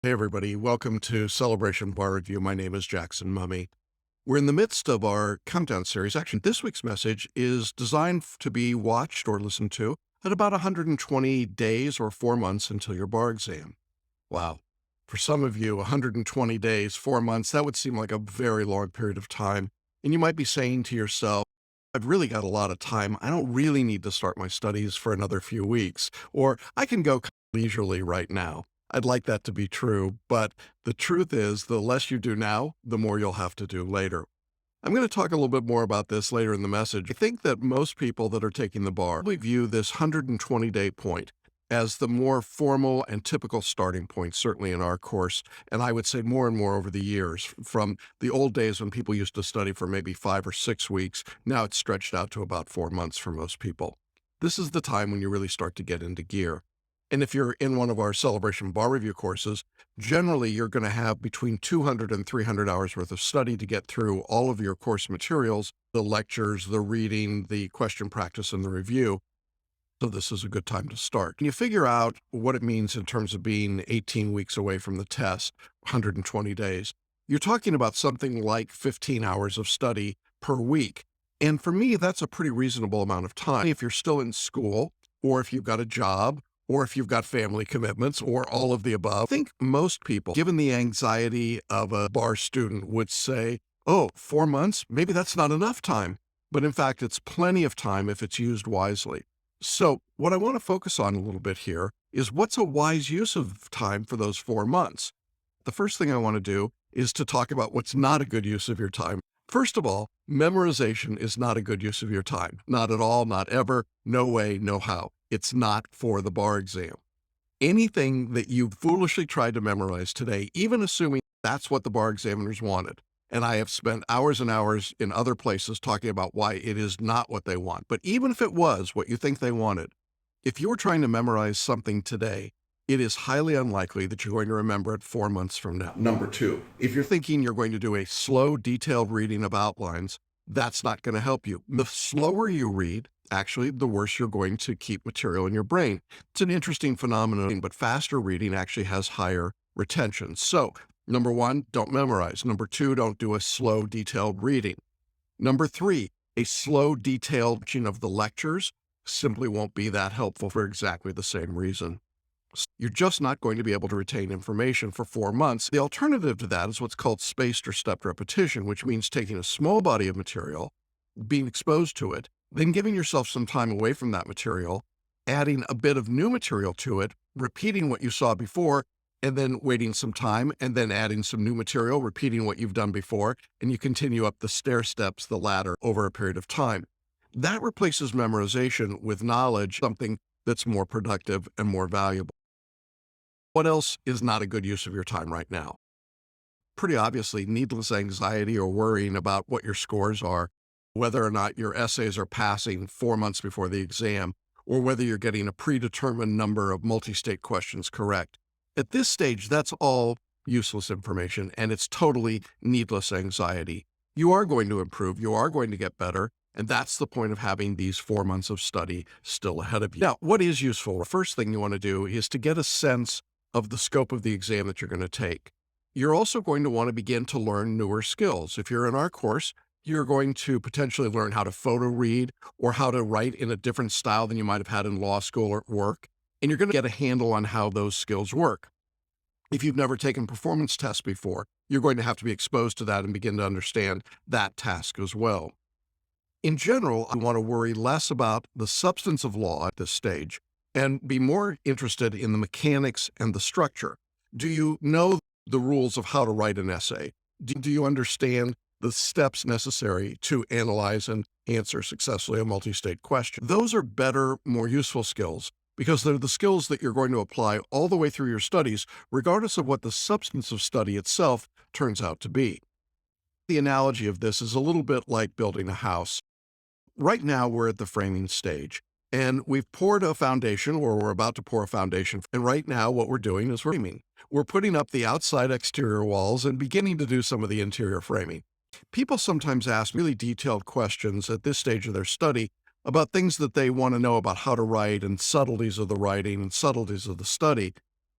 Hey everybody, welcome to Celebration Bar Review. My name is Jackson Mumey. We're in the midst of our countdown series. Actually, this week's message is designed to be watched or listened to at about 120 days or 4 months until your bar exam. Wow. For some of you, 120 days, 4 months, that would seem like a very long period of time. And you might be saying to yourself, I've really got a lot of time. I don't really need to start my studies for another few weeks, or I can go leisurely right now. I'd like that to be true, but the truth is the less you do now, the more you'll have to do later. I'm going to talk a little bit more about this later in the message. I think that most people that are taking the bar probably view this 120-day point as the more formal and typical starting point, certainly in our course, and I would say more and more over the years. From the old days when people used to study for maybe 5 or 6 weeks, now it's stretched out to about 4 months for most people. This is the time when you really start to get into gear. And if you're in one of our Celebration Bar Review courses, generally you're going to have between 200 and 300 hours worth of study to get through all of your course materials, the lectures, the reading, the question practice, and the review. So this is a good time to start. And you figure out what it means in terms of being 18 weeks away from the test, 120 days. You're talking about something like 15 hours of study per week. And for me, that's a pretty reasonable amount of time. If you're still in school, or if you've got a job, or if you've got family commitments, or all of the above, I think most people, given the anxiety of a bar student, would say, oh, 4 months, maybe that's not enough time. But in fact, it's plenty of time if it's used wisely. So what I want to focus on a little bit here is what's a wise use of time for those 4 months. The first thing I want to do is to talk about what's not a good use of your time. First of all, memorization is not a good use of your time. Not at all, not ever, no way, no how. It's not for the bar exam. Anything that you foolishly tried to memorize today, even assuming that's what the bar examiners wanted, and I have spent hours and hours in other places talking about why it is not what they want. But even if it was what you think they wanted, if you were trying to memorize something today, it is highly unlikely that you're going to remember it 4 months from now. Number two, if you're thinking you're going to do a slow, detailed reading of outlines, that's not going to help you. The slower you read, actually, the worse you're going to keep material in your brain. It's an interesting phenomenon, but faster reading actually has higher retention. So, number one, don't memorize. Number two, don't do a slow, detailed reading. Number three, a slow, detailed reading of the lectures simply won't be that helpful for exactly the same reason. You're just not going to be able to retain information for 4 months. The alternative to that is what's called spaced or stepped repetition, which means taking a small body of material, being exposed to it, then giving yourself some time away from that material, adding a bit of new material to it, repeating what you saw before, and then waiting some time, and then adding some new material, repeating what you've done before, and you continue up the stair steps, the ladder, over a period of time. That replaces memorization with knowledge, something that's more productive and more valuable. What else is not a good use of your time right now? Pretty obviously, needless anxiety or worrying about what your scores are, whether or not your essays are passing 4 months before the exam, or whether you're getting a predetermined number of multi-state questions correct. At this stage, that's all useless information, and it's totally needless anxiety. You are going to improve, you are going to get better, and that's the point of having these 4 months of study still ahead of you. Now, what is useful? The first thing you want to do is to get a sense of the scope of the exam that you're going to take. You're also going to want to begin to learn newer skills. If you're in our course, you're going to potentially learn how to photo read or how to write in a different style than you might have had in law school or work, and you're going to get a handle on how those skills work. If you've never taken performance tests before, you're going to have to be exposed to that and begin to understand that task as well. In general, I want to worry less about the substance of law at this stage and be more interested in the mechanics and the structure. Do you know the rules of how to write an essay? Do you understand the steps necessary to analyze and answer successfully a multi-state question? Those are better, more useful skills because they're the skills that you're going to apply all the way through your studies, regardless of what the substance of study itself turns out to be. The analogy of this is a little bit like building a house. Right now, we're at the framing stage. And we've poured a foundation, or we're about to pour a foundation. And right now, what we're doing is framing. We're putting up the outside exterior walls and beginning to do some of the interior framing. People sometimes ask really detailed questions at this stage of their study about things that they want to know about how to write and subtleties of the writing and subtleties of the study.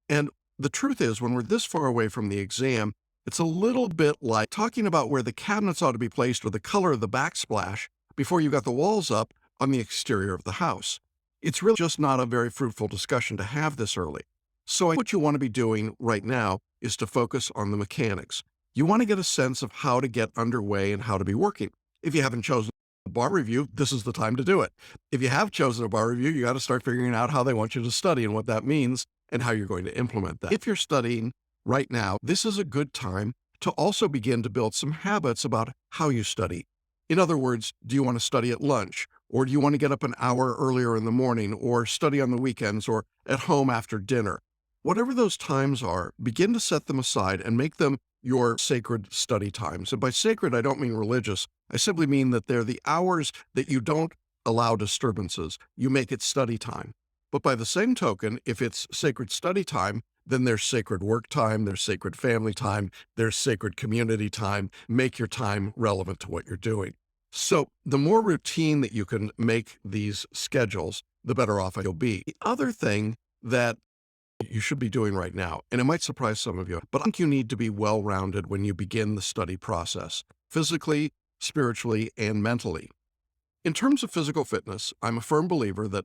And The truth is, when we're this far away from the exam, it's a little bit like talking about where the cabinets ought to be placed or the color of the backsplash before you got the walls up on the exterior of the house. It's really just not a very fruitful discussion to have this early. So what you want to be doing right now is to focus on the mechanics. You want to get a sense of how to get underway and how to be working. If you haven't chosen a bar review, this is the time to do it. If you have chosen a bar review, you got to start figuring out how they want you to study and what that means and how you're going to implement that. If you're studying right now, this is a good time to also begin to build some habits about how you study. In other words, do you want to study at lunch? Or do you want to get up an hour earlier in the morning or study on the weekends or at home after dinner? Whatever those times are, begin to set them aside and make them your sacred study times. And by sacred, I don't mean religious. I simply mean that they're the hours that you don't allow disturbances. You make it study time. But by the same token, if it's sacred study time, then there's sacred work time, there's sacred family time, there's sacred community time. Make your time relevant to what you're doing. So the more routine that you can make these schedules, the better off you'll be. The other thing that you should be doing right now, and it might surprise some of you, but I think you need to be well-rounded when you begin the study process, physically, spiritually, and mentally. In terms of physical fitness, I'm a firm believer that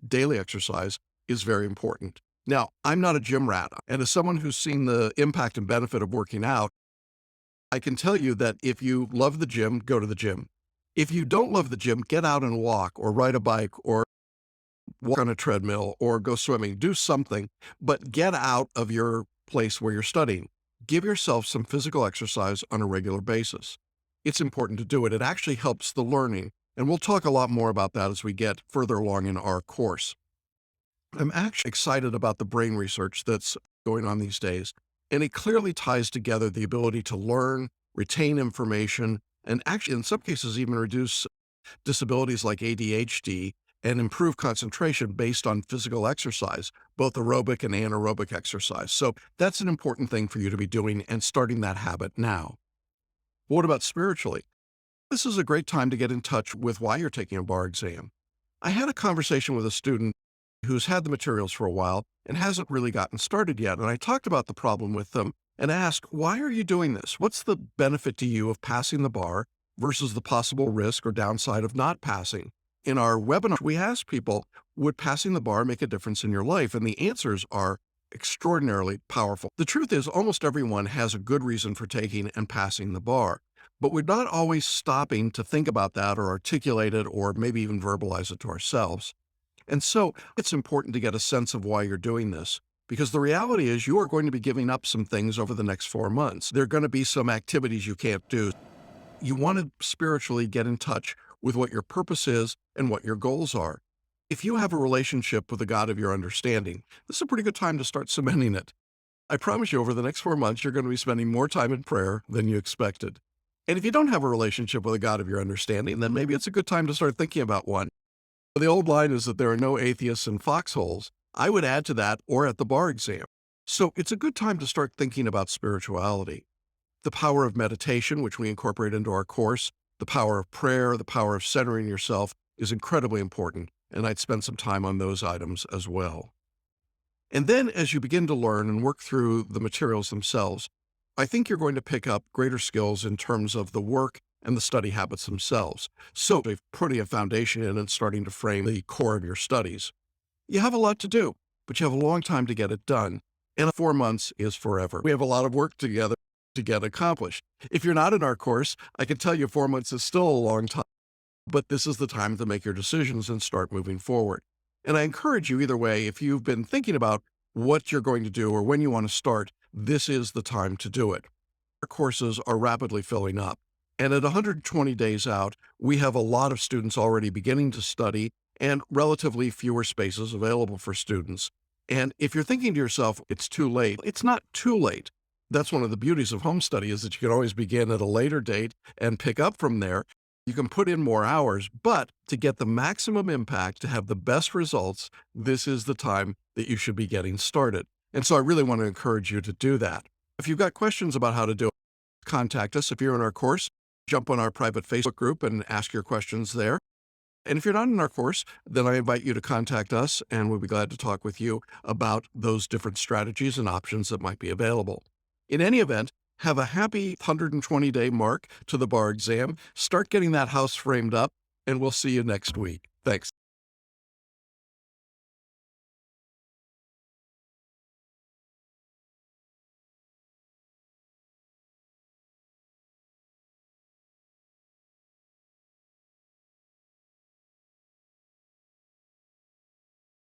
daily exercise is very important. Now, I'm not a gym rat, and as someone who's seen the impact and benefit of working out, I can tell you that if you love the gym, go to the gym. If you don't love the gym, get out and walk or ride a bike or walk on a treadmill or go swimming, do something, but get out of your place where you're studying. Give yourself some physical exercise on a regular basis. It's important to do it. It actually helps the learning, and we'll talk a lot more about that as we get further along in our course. I'm actually excited about the brain research that's going on these days, and it clearly ties together the ability to learn, retain information, and actually in some cases even reduce disabilities like ADHD and improve concentration based on physical exercise, both aerobic and anaerobic exercise. So that's an important thing for you to be doing and starting that habit now. What about spiritually? This is a great time to get in touch with why you're taking a bar exam. I had a conversation with a student who's had the materials for a while and hasn't really gotten started yet, and I talked about the problem with them and asked, why are you doing this? What's the benefit to you of passing the bar versus the possible risk or downside of not passing? In our webinar, we asked people, would passing the bar make a difference in your life? And the answers are extraordinarily powerful. The truth is, almost everyone has a good reason for taking and passing the bar, but we're not always stopping to think about that or articulate it or maybe even verbalize it to ourselves. And so it's important to get a sense of why you're doing this, because the reality is you are going to be giving up some things over the next 4 months. There are going to be some activities you can't do. You want to spiritually get in touch with what your purpose is and what your goals are. If you have a relationship with the God of your understanding, this is a pretty good time to start cementing it. I promise you, over the next 4 months, you're going to be spending more time in prayer than you expected. And if you don't have a relationship with the God of your understanding, then maybe it's a good time to start thinking about one. The old line is that there are no atheists in foxholes. I would add to that, or at the bar exam. So it's a good time to start thinking about spirituality. The power of meditation, which we incorporate into our course, the power of prayer, the power of centering yourself is incredibly important, and I'd spend some time on those items as well. And then as you begin to learn and work through the materials themselves, I think you're going to pick up greater skills in terms of the work and the study habits themselves. So they've putting a foundation in and starting to frame the core of your studies. You have a lot to do, but you have a long time to get it done, and 4 months is forever. We have a lot of work together to get accomplished. If you're not in our course, I can tell you 4 months is still a long time, but this is the time to make your decisions and start moving forward. And I encourage you either way, if you've been thinking about what you're going to do or when you want to start, this is the time to do it. Our courses are rapidly filling up. And at 120 days out, we have a lot of students already beginning to study and relatively fewer spaces available for students. And if you're thinking to yourself, it's too late, it's not too late. That's one of the beauties of home study is that you can always begin at a later date and pick up from there. You can put in more hours, but to get the maximum impact, to have the best results, this is the time that you should be getting started. And so I really want to encourage you to do that. If you've got questions about how to do it, contact us. If you're in our course, jump on our private Facebook group and ask your questions there. And if you're not in our course, then I invite you to contact us, and we'll be glad to talk with you about those different strategies and options that might be available. In any event, have a happy 120-day mark to the bar exam. Start getting that house framed up, and we'll see you next week. Thanks.